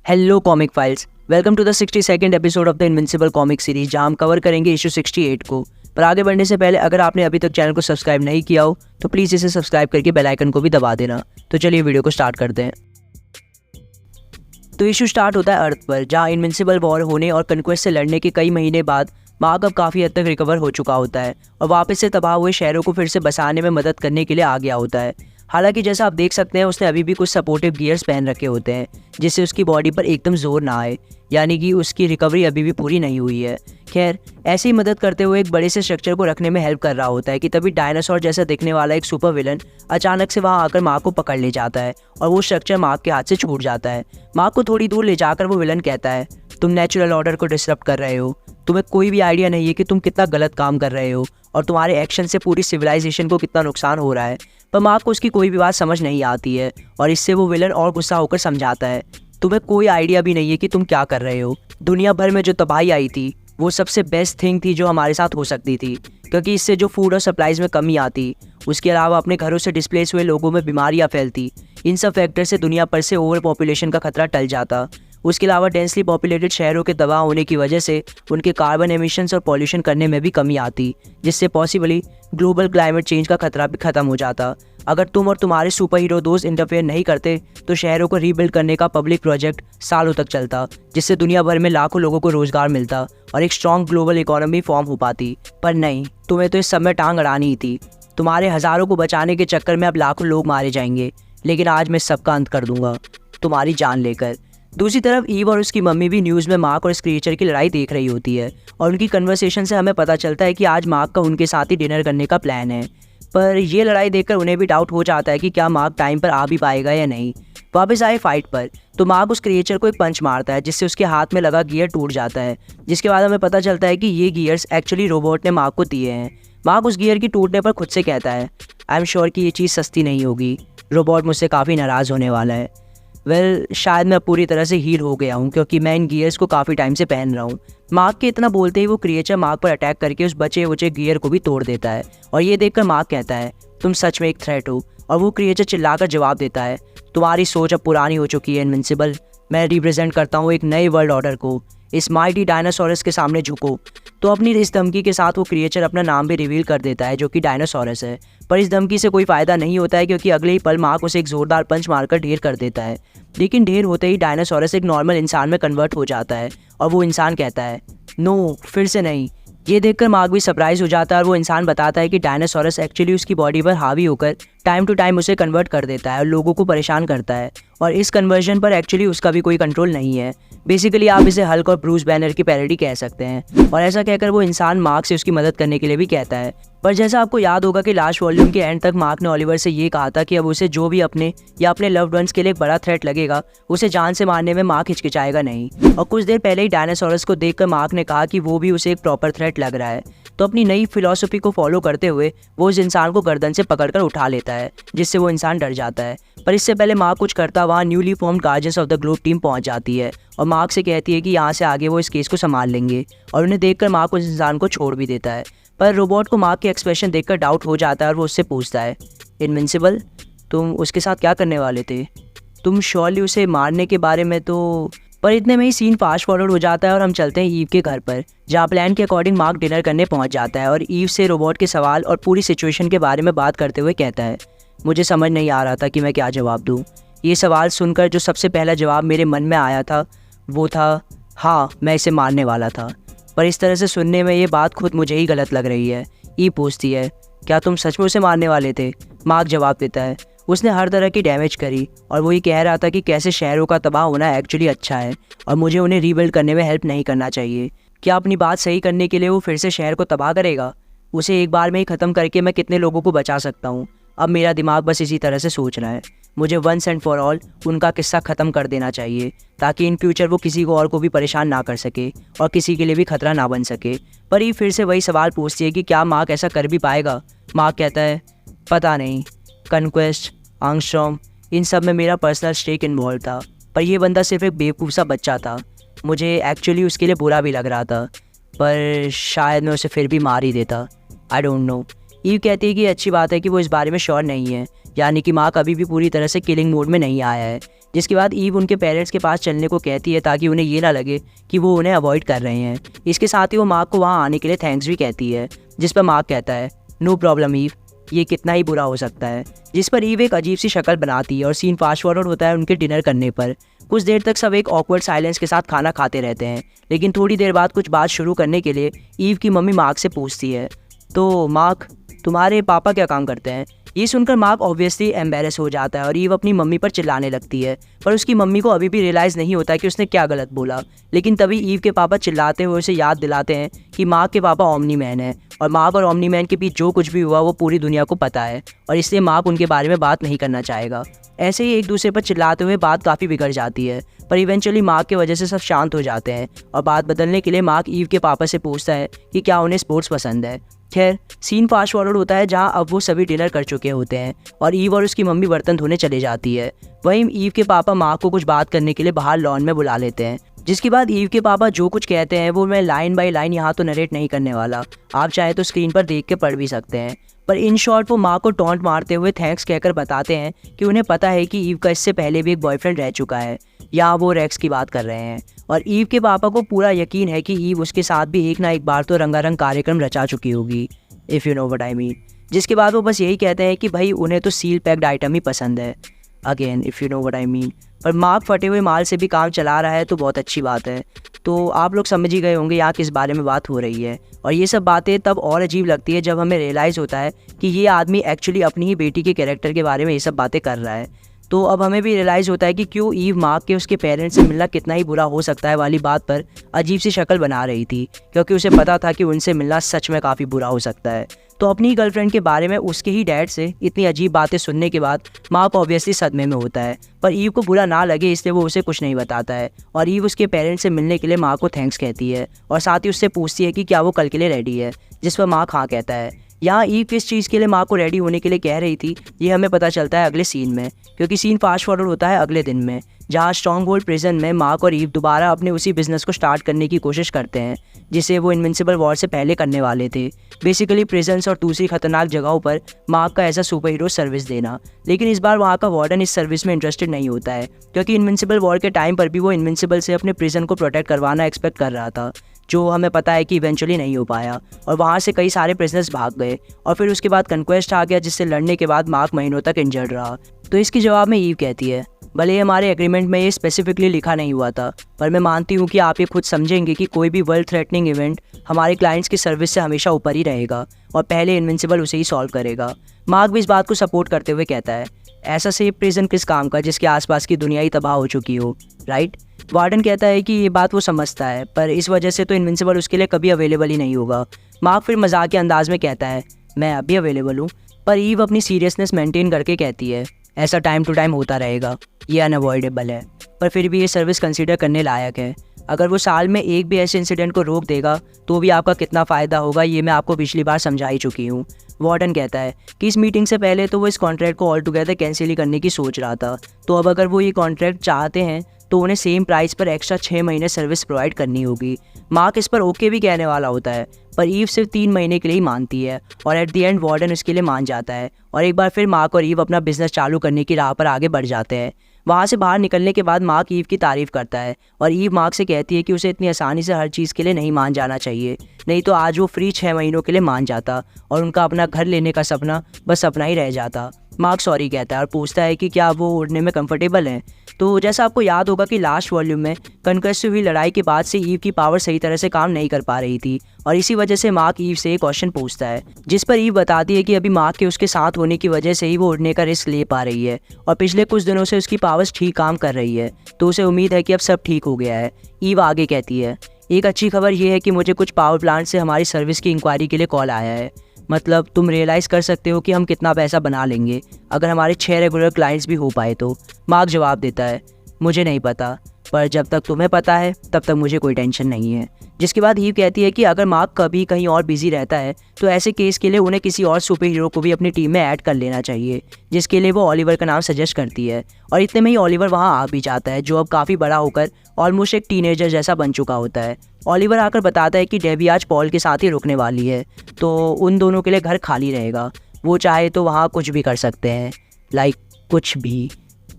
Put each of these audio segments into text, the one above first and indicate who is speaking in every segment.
Speaker 1: Hello comic files, welcome to the 62nd episode of the invincible comic series, जहां हम cover करेंगे issue 68 को। पर आगे बढ़ने से पहले अगर आपने अभी तक चैनल को सब्सक्राइब नहीं किया हो तो प्लीज़ इसे सब्सक्राइब करके बेल आइकन को भी दबा देना। तो चलिए वीडियो को स्टार्ट करते हैं। तो इशू स्टार्ट होता है अर्थ पर, जहां इनविंसिबल वॉर होने और कन्क्वेस्ट से लड़ने के कई महीने बाद मार्क अब काफ़ी हद तक रिकवर हो चुका होता है और वापस से तबाह हुए शहरों को फिर से बसाने में मदद करने के लिए आ गया होता है। हालांकि जैसा आप देख सकते हैं उसने अभी भी कुछ सपोर्टिव गियर्स पहन रखे होते हैं जिससे उसकी बॉडी पर एकदम जोर ना आए, यानी कि उसकी रिकवरी अभी भी पूरी नहीं हुई है। खैर, ऐसी मदद करते हुए एक बड़े से स्ट्रक्चर को रखने में हेल्प कर रहा होता है कि तभी डायनासोर जैसा दिखने वाला एक सुपर विलन अचानक से वहां आकर मार्क को पकड़ ले जाता है और वो स्ट्रक्चर मार्क के हाथ से छूट जाता है। मार्क को थोड़ी दूर ले जाकर वो विलन कहता है, तुम नेचुरल ऑर्डर को डिस्टर्ब कर रहे हो, तुम्हें कोई भी आइडिया नहीं है कि तुम कितना गलत काम कर रहे हो और तुम्हारे एक्शन से पूरी सिविलाइजेशन को कितना नुकसान हो रहा है। पर मार्क को उसकी कोई भी बात समझ नहीं आती है और इससे वो विलन और गुस्सा होकर समझाता है, तुम्हें कोई आइडिया भी नहीं है कि तुम क्या कर रहे हो। दुनिया भर में जो तबाही आई थी वो सबसे बेस्ट थिंग थी जो हमारे साथ हो सकती थी, क्योंकि इससे जो फूड और सप्लाईज में कमी आती, उसके अलावा अपने घरों से डिस्प्लेस हुए लोगों में बीमारियां फैलती, इन सब फैक्टर से दुनिया भर से ओवर पॉपुलेशन का खतरा टल जाता। उसके अलावा डेंसली पॉपुलेटेड शहरों के तबाह होने की वजह से उनके कार्बन एमिशंस और पॉल्यूशन करने में भी कमी आती, जिससे पॉसिबली ग्लोबल क्लाइमेट चेंज का खतरा भी खत्म हो जाता। अगर तुम और तुम्हारे सुपर हीरो दोस्त इंटरफेयर नहीं करते तो शहरों को रीबिल्ड करने का पब्लिक प्रोजेक्ट सालों तक चलता, जिससे दुनिया भर में लाखों लोगों को रोजगार मिलता और एक स्ट्रॉन्ग ग्लोबल इकोनॉमी फॉर्म हो पाती। पर नहीं, तुम्हें तो इस सब में टांग अड़ानी ही थी। तुम्हारे हज़ारों को बचाने के चक्कर में अब लाखों लोग मारे जाएंगे, लेकिन आज मैं सबका अंत कर दूंगा, तुम्हारी जान लेकर। दूसरी तरफ ईव और उसकी मम्मी भी न्यूज़ में मार्क और इस क्रिएचर की लड़ाई देख रही होती है और उनकी कन्वर्सेशन से हमें पता चलता है कि आज मार्क का उनके साथ ही डिनर करने का प्लान है। पर ये लड़ाई देखकर उन्हें भी डाउट हो जाता है कि क्या मार्क टाइम पर आ भी पाएगा या नहीं। वापस आए फाइट पर तो मार्क उस क्रिएचर को एक पंच मारता है जिससे उसके हाथ में लगा गियर टूट जाता है, जिसके बाद हमें पता चलता है कि ये गियर्स एक्चुअली रोबोट ने मार्क को दिए हैं। मार्क उस गियर की टूटने पर खुद से कहता है, आई एम श्योर कि ये चीज़ सस्ती नहीं होगी, रोबोट मुझसे काफ़ी नाराज़ होने वाला है। शायद मैं पूरी तरह से हील हो गया हूँ क्योंकि मैं इन गियर्स को काफ़ी टाइम से पहन रहा हूँ। मार्क के इतना बोलते ही वो क्रिएचर मार्क पर अटैक करके उस बचे उचे गियर को भी तोड़ देता है और ये देखकर मार्क कहता है, तुम सच में एक थ्रेट हो। और वो क्रिएचर चिल्लाकर जवाब देता है, तुम्हारी सोच अब पुरानी हो चुकी है इनविंसिबल, मैं रिप्रेजेंट करता हूँ एक नए वर्ल्ड ऑर्डर को, इस माइटी डायनासोरस के सामने झुको। तो अपनी इस धमकी के साथ वो क्रिएचर अपना नाम भी रिवील कर देता है जो कि डायनासोरस है। पर इस धमकी से कोई फ़ायदा नहीं होता है क्योंकि अगले ही पल मार्क उसे एक ज़ोरदार पंच मारकर ढेर कर देता है। लेकिन ढेर होते ही डायनासोरस एक नॉर्मल इंसान में कन्वर्ट हो जाता है और वो इंसान कहता है, नो, फिर से नहीं। ये देखकर मार्क भी सरप्राइज हो जाता है और वो इंसान बताता है कि डायनासोरस एक्चुअली उसकी बॉडी पर हावी होकर टाइम टू टाइम उसे कन्वर्ट कर देता है और लोगों को परेशान करता है और इस कन्वर्जन पर एक्चुअली उसका भी कोई कंट्रोल नहीं है। बेसिकली आप इसे हल्क और ब्रूस बैनर की पैरोडी कह सकते हैं। और ऐसा कहकर वो इंसान मार्क से उसकी मदद करने के लिए भी कहता है। पर जैसा आपको याद होगा कि लास्ट वॉल्यूम के एंड तक मार्क ने ओलिवर से ये कहा था कि अब उसे जो भी अपने या अपने लव्ड वंस के लिए एक बड़ा थ्रेट लगेगा उसे जान से मारने में मार्क हिचकिचाएगा नहीं। और कुछ देर पहले ही डायनासोरस को देखकर मार्क ने कहा कि वो भी उसे एक प्रॉपर थ्रेट लग रहा है। तो अपनी नई फिलॉसफी को फॉलो करते हुए वो उस इंसान को गर्दन से पकड़कर उठा लेता है, जिससे वो इंसान डर जाता है। पर इससे पहले मार्क कुछ करता वहाँ newly formed guardians of the globe team पहुंच जाती है और मार्क से कहती है कि यहाँ से आगे वो इस केस को संभाल लेंगे और उन्हें देखकर मार्क उस इंसान को छोड़ भी देता है। पर रोबोट को मार्क के एक्सप्रेशन देखकर डाउट हो जाता है और वो उससे पूछता है, इनविंसिबल, तुम उसके साथ क्या करने वाले थे? तुम श्योरली उसे मारने के बारे में तो। पर इतने में ही सीन फास्ट फॉरवर्ड हो जाता है और हम चलते हैं ईव के घर पर, जहाँ प्लान के अकॉर्डिंग मार्क डिनर करने पहुँच जाता है और ईव से रोबोट के सवाल और पूरी सिचुएशन के बारे में बात करते हुए कहता है, मुझे समझ नहीं आ रहा था कि मैं क्या जवाब दूँ। ये सवाल सुनकर जो सबसे पहला जवाब मेरे मन में आया था वो था, हाँ, मैं इसे मारने वाला था। पर इस तरह से सुनने में ये बात खुद मुझे ही गलत लग रही है। ईव पूछती है, क्या तुम सच में उसे मारने वाले थे? मार्क जवाब देता है, उसने हर तरह की डैमेज करी और वो ये कह रहा था कि कैसे शहरों का तबाह होना एक्चुअली अच्छा है और मुझे उन्हें रीबिल्ड करने में हेल्प नहीं करना चाहिए। क्या अपनी बात सही करने के लिए वो फिर से शहर को तबाह करेगा? उसे एक बार में ही ख़त्म करके मैं कितने लोगों को बचा सकता हूँ? अब मेरा दिमाग बस इसी तरह से सोच रहा है। मुझे वंस एंड फॉर ऑल उनका किस्सा ख़त्म कर देना चाहिए ताकि इन फ्यूचर वो किसी को और को भी परेशान ना कर सके और किसी के लिए भी खतरा ना बन सके। पर ये फिर से वही सवाल पूछती है कि क्या मार्क ऐसा कर भी पाएगा? मार्क कहता है, पता नहीं, कन्क्वेस्ट, आर्मस्ट्रॉन्ग, इन सब में मेरा पर्सनल स्टेक इन्वॉल्व था। पर यह बंदा सिर्फ एक बेवकूफ़ सा बच्चा था। मुझे एक्चुअली उसके लिए बुरा भी लग रहा था, पर शायद मैं उसे फिर भी मार ही देता। I don't know. ईव कहती है कि अच्छी बात है कि वो इस बारे में श्योर नहीं है, यानी कि मार्क अभी भी पूरी तरह से किलिंग मोड में नहीं आया है, जिसके बाद ईव उनके पेरेंट्स के पास चलने को कहती है ताकि उन्हें ये ना लगे कि वो उन्हें अवॉइड कर रहे हैं। इसके साथ ही वो मार्क को वहाँ आने के लिए थैंक्स भी कहती है, जिस पर मार्क कहता है नो प्रॉब्लम ईव, ये कितना ही बुरा हो सकता है। जिस पर ईव एक अजीब सी शक्ल बनाती है और सीन फास्ट फॉरवर्ड होता है उनके डिनर करने पर। कुछ देर तक सब एक ऑकवर्ड साइलेंस के साथ खाना खाते रहते हैं, लेकिन थोड़ी देर बाद कुछ बात शुरू करने के लिए ईव की मम्मी मार्क से पूछती है तो मार्क तुम्हारे पापा क्या काम करते हैं। ये सुनकर मार्क ऑब्वियसली एम्बेरस हो जाता है और ईव अपनी मम्मी पर चिल्लाने लगती है, पर उसकी मम्मी को अभी भी रियलाइज़ नहीं होता कि उसने क्या गलत बोला। लेकिन तभी ईव के पापा चिल्लाते हुए उसे याद दिलाते हैं कि मार्क के पापा ओमनी मैन है और मार्क और ओमनी मैन के बीच जो कुछ भी हुआ वो पूरी दुनिया को पता है और इसलिए मार्क उनके बारे में बात नहीं करना चाहेगा। ऐसे ही एक दूसरे पर चिल्लाते हुए बात काफ़ी बिगड़ जाती है, पर इवेंचुअली मार्क की वजह से सब शांत हो जाते हैं और बात बदलने के लिए मार्क ईव के पापा से पूछता है कि क्या उन्हें स्पोर्ट्स पसंद है। खैर सीन फास्ट फॉरवर्ड होता है जहां अब वो सभी डिनर कर चुके होते हैं और ईव और उसकी मम्मी बर्तन धोने चले जाती है। वहीं ईव के पापा मार्क को कुछ बात करने के लिए बाहर लॉन में बुला लेते हैं, जिसके बाद ईव के पापा जो कुछ कहते हैं वो मैं लाइन बाय लाइन यहाँ तो नरेट नहीं करने वाला, आप चाहे तो स्क्रीन पर देख के पढ़ भी सकते हैं। पर इन शॉर्ट वो मार्क को टॉन्ट मारते हुए थैंक्स कहकर बताते हैं कि उन्हें पता है कि ईव का इससे पहले भी एक बॉयफ्रेंड रह चुका है। यहाँ वो रेक्स की बात कर रहे हैं और ईव के पापा को पूरा यकीन है कि ईव उसके साथ भी एक ना एक बार तो रंगारंग कार्यक्रम रचा चुकी होगी, if you know what I mean. जिसके बाद वो बस यही कहते हैं कि भाई उन्हें तो सील पैक्ड आइटम ही पसंद है, again if you know what I mean. पर मार्क फटे हुए माल से भी काम चला रहा है तो बहुत अच्छी बात है। तो आप लोग समझ ही गए होंगे यहाँ किस बारे में बात हो रही है। और ये सब बातें तब और अजीब लगती है जब हमें रियलाइज़ होता है कि ये आदमी एक्चुअली अपनी ही बेटी के कैरेक्टर के बारे में ये सब बातें कर रहा है। तो अब हमें भी रियलाइज़ होता है कि क्यों ईव मार्क के उसके पेरेंट्स से मिलना कितना ही बुरा हो सकता है वाली बात पर अजीब सी शक्ल बना रही थी, क्योंकि उसे पता था कि उनसे मिलना सच में काफ़ी बुरा हो सकता है। तो अपनी गर्लफ्रेंड के बारे में उसके ही डैड से इतनी अजीब बातें सुनने के बाद मार्क ऑब्वियसली सदमे में होता है, पर ईव को बुरा ना लगे इसलिए वो उसे कुछ नहीं बताता है और ईव उसके पेरेंट्स से मिलने के लिए मार्क को थैंक्स कहती है और साथ ही उससे पूछती है कि क्या वो कल के लिए रेडी है, जिस पर मार्क हाँ कहता है। यहाँ ईव किस चीज़ के लिए मार्क को रेडी होने के लिए कह रही थी ये हमें पता चलता है अगले सीन में, क्योंकि सीन फास्ट फॉरवर्ड होता है अगले दिन में, जहाँ स्ट्रॉन्ग होल्ड प्रिजन में मार्क और ईव दोबारा अपने उसी बिजनेस को स्टार्ट करने की कोशिश करते हैं जिसे वो इनविंसिबल वॉर से पहले करने वाले थे। बेसिकली प्रिजन्स और दूसरी खतरनाक जगहों पर मार्क का ऐसा सुपर हीरो सर्विस देना। लेकिन इस बार वहाँ का वार्डन इस सर्विस में इंटरेस्टेड नहीं होता है, क्योंकि इनविंसिबल वॉर के टाइम पर भी वो इनविंसिबल से अपने प्रिजन को प्रोटेक्ट करवाना एक्सपेक्ट कर रहा था, जो हमें पता है कि इवेंचुअली नहीं हो पाया और वहाँ से कई सारे प्रिजनर्स भाग गए और फिर उसके बाद कन्क्वेस्ट आ गया, जिससे लड़ने के बाद मार्क महीनों तक इंजर्ड रहा। तो इसके जवाब में ईव कहती है भले हमारे एग्रीमेंट में ये स्पेसिफिकली लिखा नहीं हुआ था, पर मैं मानती हूँ कि आप ये खुद समझेंगे कि कोई भी वर्ल्ड थ्रेटनिंग इवेंट हमारे क्लाइंट्स की सर्विस से हमेशा ऊपर ही रहेगा और पहले इनविंसिबल उसे ही सॉल्व करेगा। मार्क भी इस बात को सपोर्ट करते हुए कहता है ऐसा सेफ प्रिजन किस काम का जिसके आसपास की दुनिया ही तबाह हो चुकी हो, राइट। वार्डन कहता है कि ये बात वो समझता है, पर इस वजह से तो इनविंसिबल उसके लिए कभी अवेलेबल ही नहीं होगा। मार्क फिर मजाक के अंदाज में कहता है मैं अभी अवेलेबल हूँ, पर ईव अपनी सीरियसनेस मेंटेन करके कहती है ऐसा टाइम टू टाइम होता रहेगा, ये अनअवॉइडेबल है, पर फिर भी ये सर्विस कंसीडर करने लायक है। अगर वो साल में एक भी ऐसे इंसिडेंट को रोक देगा तो भी आपका कितना फ़ायदा होगा ये मैं आपको पिछली बार समझा ही चुकी हूँ। वार्डन कहता है कि इस मीटिंग से पहले तो वो इस कॉन्ट्रैक्ट को ऑल टुगेदर कैंसिल ही करने की सोच रहा था, तो अब अगर वो ये कॉन्ट्रैक्ट चाहते हैं तो उन्हें सेम प्राइस पर एक्स्ट्रा 6 महीने सर्विस प्रोवाइड करनी होगी। मार्क इस पर ओके भी कहने वाला होता है, पर ईव सिर्फ 3 महीने के लिए ही मानती है और एट द एंड वार्डन उसके लिए मान जाता है और एक बार फिर मार्क और ईव अपना बिजनेस चालू करने की राह पर आगे बढ़ जाते हैं। वहाँ से बाहर निकलने के बाद मार्क ईव की तारीफ़ करता है और ईव मार्क से कहती है कि उसे इतनी आसानी से हर चीज़ के लिए नहीं मान जाना चाहिए, नहीं तो आज वो फ्री 6 महीनों के लिए मान जाता और उनका अपना घर लेने का सपना बस सपना ही रह जाता। मार्क सॉरी कहता है और पूछता है कि क्या वो उड़ने में कंफर्टेबल हैं। तो जैसा आपको याद होगा कि लास्ट वॉल्यूम में कन्क्वेस्ट से हुई लड़ाई के बाद से ईव की पावर सही तरह से काम नहीं कर पा रही थी और इसी वजह से मार्क ईव से एक क्वेश्चन पूछता है, जिस पर ईव बताती है कि अभी मार्क के उसके साथ होने की वजह से ही वो उड़ने का रिस्क ले पा रही है और पिछले कुछ दिनों से उसकी पावर्स ठीक काम कर रही है, तो उसे उम्मीद है कि अब सब ठीक हो गया है। ईव आगे कहती है एक अच्छी खबर ये है कि मुझे कुछ पावर प्लांट से हमारी सर्विस की इंक्वायरी के लिए कॉल आया है, मतलब तुम रियलाइज़ कर सकते हो कि हम कितना पैसा बना लेंगे अगर हमारे 6 रेगुलर क्लाइंट्स भी हो पाए तो। मार्क जवाब देता है मुझे नहीं पता, पर जब तक तुम्हें पता है तब तक मुझे कोई टेंशन नहीं है। जिसके बाद ईव कहती है कि अगर मार्क कभी कहीं और बिजी रहता है तो ऐसे केस के लिए उन्हें किसी और सुपर हीरो को भी अपनी टीम में ऐड कर लेना चाहिए, जिसके लिए वो ऑलिवर का नाम सजेस्ट करती है और इतने में ही ऑलिवर वहाँ आ भी जाता है, जो अब काफ़ी बड़ा होकर ऑलमोस्ट एक टीनेजर जैसा बन चुका होता है। ऑलिवर आकर बताता है कि डेबी आज पॉल के साथ ही रुकने वाली है, तो उन दोनों के लिए घर खाली रहेगा, वो चाहे तो वहाँ कुछ भी कर सकते हैं, लाइक कुछ भी।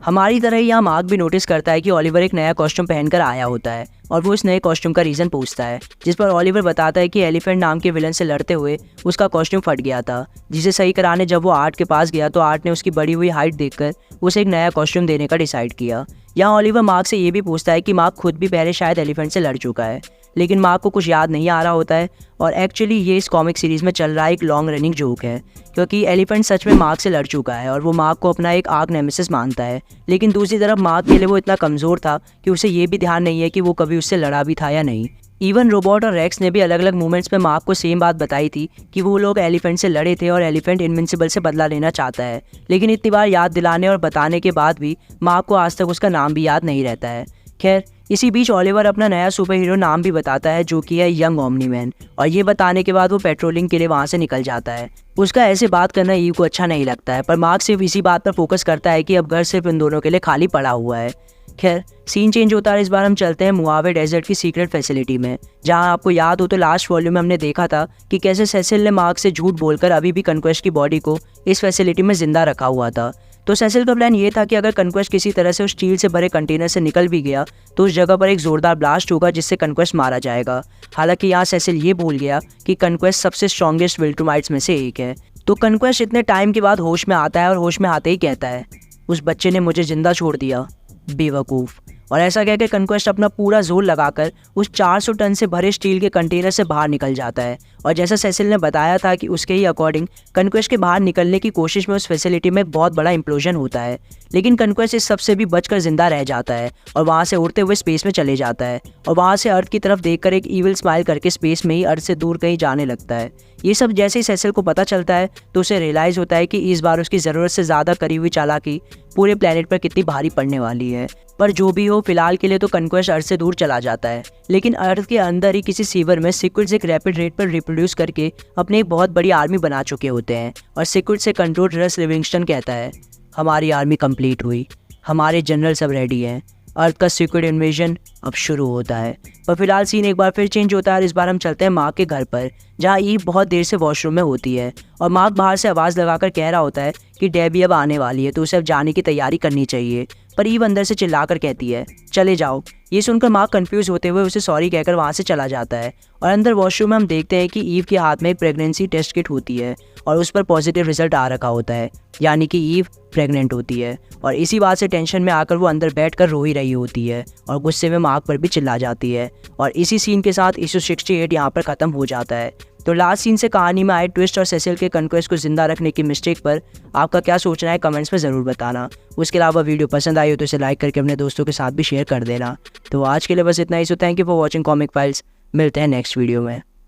Speaker 1: हमारी तरह ही यहाँ मार्क भी नोटिस करता है कि ओलिवर एक नया कॉस्ट्यूम पहनकर आया होता है और वो इस नए कॉस्ट्यूम का रीज़न पूछता है, जिस पर ओलिवर बताता है कि एलिफेंट नाम के विलन से लड़ते हुए उसका कॉस्ट्यूम फट गया था, जिसे सही कराने जब वो आर्ट के पास गया तो आर्ट ने उसकी बढ़ी हुई हाइट देखकर उसे एक नया कॉस्ट्यूम देने का डिसाइड किया। यहाँ ओलिवर मार्क से ये भी पूछता है कि मार्क खुद भी पहले शायद एलिफेंट से लड़ चुका है, लेकिन मार्क को कुछ याद नहीं आ रहा होता है। और एक्चुअली ये इस कॉमिक सीरीज़ में चल रहा है एक लॉन्ग रनिंग जोक है, क्योंकि एलिफेंट सच में मार्क से लड़ चुका है और वो मार्क को अपना एक आर्क नेमेसिस मानता है, लेकिन दूसरी तरफ मार्क के लिए वो इतना कमज़ोर था कि उसे ये भी ध्यान नहीं है कि वो कभी उससे लड़ा भी था या नहीं। इवन रोबोट और रेक्स ने भी अलग अलग मोमेंट्स में मार्क को सेम बात बताई थी कि वो लोग एलिफेंट से लड़े थे और एलिफेंट इनविंसिबल से बदला लेना चाहता है, लेकिन इतनी बार याद दिलाने और बताने के बाद भी मार्क को आज तक उसका नाम भी याद नहीं रहता है। खैर, इसी बीच ओलिवर अपना नया सुपर हीरो नाम भी बताता है, जो कि है यंग ओमनी मैन, और ये बताने के बाद वो पेट्रोलिंग के लिए वहाँ से निकल जाता है। उसका ऐसे बात करना ईव को अच्छा नहीं लगता है, पर मार्क सिर्फ इसी बात पर फोकस करता है कि अब घर सिर्फ इन दोनों के लिए खाली पड़ा हुआ है। खैर, सीन चेंज होता है। इस बार हम चलते हैं मुआवे डेजर्ट की सीक्रेट फैसिलिटी में, जहां आपको याद हो तो लास्ट वॉल्यूम में हमने देखा था कि कैसे सेसिल ने मार्क से झूठ बोलकर अभी भी कन्क्वेस्ट की बॉडी को इस फैसिलिटी में जिंदा रखा हुआ था। तो सेसिल का प्लान ये था कि अगर कन्क्वेस्ट किसी तरह से उस स्टील से भरे कंटेनर से निकल भी गया तो उस जगह पर एक जोरदार ब्लास्ट होगा जिससे कन्क्वेस्ट मारा जाएगा। हालांकि यहाँ सेसिल ये भूल गया कि कन्क्वेस्ट सबसे स्ट्रॉन्गेस्ट विल्ट्रूमाइट्स में से एक है। तो कन्क्वेस्ट इतने टाइम के बाद होश में आता है और होश में आते ही कहता है, उस बच्चे ने मुझे जिंदा छोड़ दिया, बेवकूफ़। और ऐसा कहकर कन्क्वेस्ट अपना पूरा जोर लगाकर उस 400 टन से भरे स्टील के कंटेनर से बाहर निकल जाता है। और जैसा सेसिल ने बताया था कि उसके ही अकॉर्डिंग कन्क्वेस्ट के बाहर निकलने की कोशिश में उस फैसिलिटी में एक बहुत बड़ा इंप्लोजन होता है, लेकिन कन्क्वेस्ट इस सबसे भी बचकर जिंदा रह जाता है और वहाँ से उड़ते हुए स्पेस में चले जाता है और वहाँ से अर्थ की तरफ देखकर एक ईविल स्माइल करके स्पेस में ही अर्थ से दूर कहीं जाने लगता है। ये सब जैसे ही सेसिल को पता चलता है तो उसे रियलाइज़ होता है कि इस बार उसकी ज़रूरत से ज़्यादा करी हुई चालाकी पूरे प्लेनेट पर कितनी भारी पड़ने वाली है। पर जो भी हो, फिलहाल के लिए तो कन्क्वेस्ट अर्थ से दूर चला जाता है, लेकिन अर्थ के अंदर ही किसी सीवर में सिक्विड्स एक रैपिड रेट पर रिप्रोड्यूस करके अपनी एक बहुत बड़ी आर्मी बना चुके होते हैं। और सिक्विड से कंट्रोल रस लिविंगस्टन कहता है, हमारी आर्मी कंप्लीट हुई, हमारे जनरल सब रेडी हैं, अर्थ का सिक्विड इन्वेजन अब शुरू होता है। पर फिलहाल सीन एक बार फिर चेंज होता है और इस बार हम चलते हैं मार्क के घर पर, जहाँ ईव बहुत देर से वॉशरूम में होती है और मार्क बाहर से आवाज़ लगाकर कह रहा होता है कि डेबी अब आने वाली है तो उसे अब जाने की तैयारी करनी चाहिए। पर ईव अंदर से चिल्लाकर कहती है, चले जाओ। ये सुनकर मार्क कंफ्यूज होते हुए उसे सॉरी कहकर वहाँ से चला जाता है। और अंदर वॉशरूम में हम देखते हैं कि ईव के हाथ में एक प्रेगनेंसी टेस्ट किट होती है और उस पर पॉजिटिव रिजल्ट आ रखा होता है, यानी कि ईव प्रेग्नेंट होती है। और इसी बात से टेंशन में आकर वो अंदर बैठकर रो ही रही होती है और गुस्से में मार्क पर भी चिल्ला जाती है। और इसी सीन के साथ इशू 68 यहाँ पर ख़त्म हो जाता है। तो लास्ट सीन से कहानी में आए ट्विस्ट और सेसिल के कन्क्वेस्ट को जिंदा रखने की मिस्टेक पर आपका क्या सोचना है कमेंट्स में ज़रूर बताना। उसके अलावा वीडियो पसंद आई हो तो इसे लाइक करके अपने दोस्तों के साथ भी शेयर कर देना। तो आज के लिए बस इतना ही। So thank you for watching comic files. मिलते हैं नेक्स्ट वीडियो में।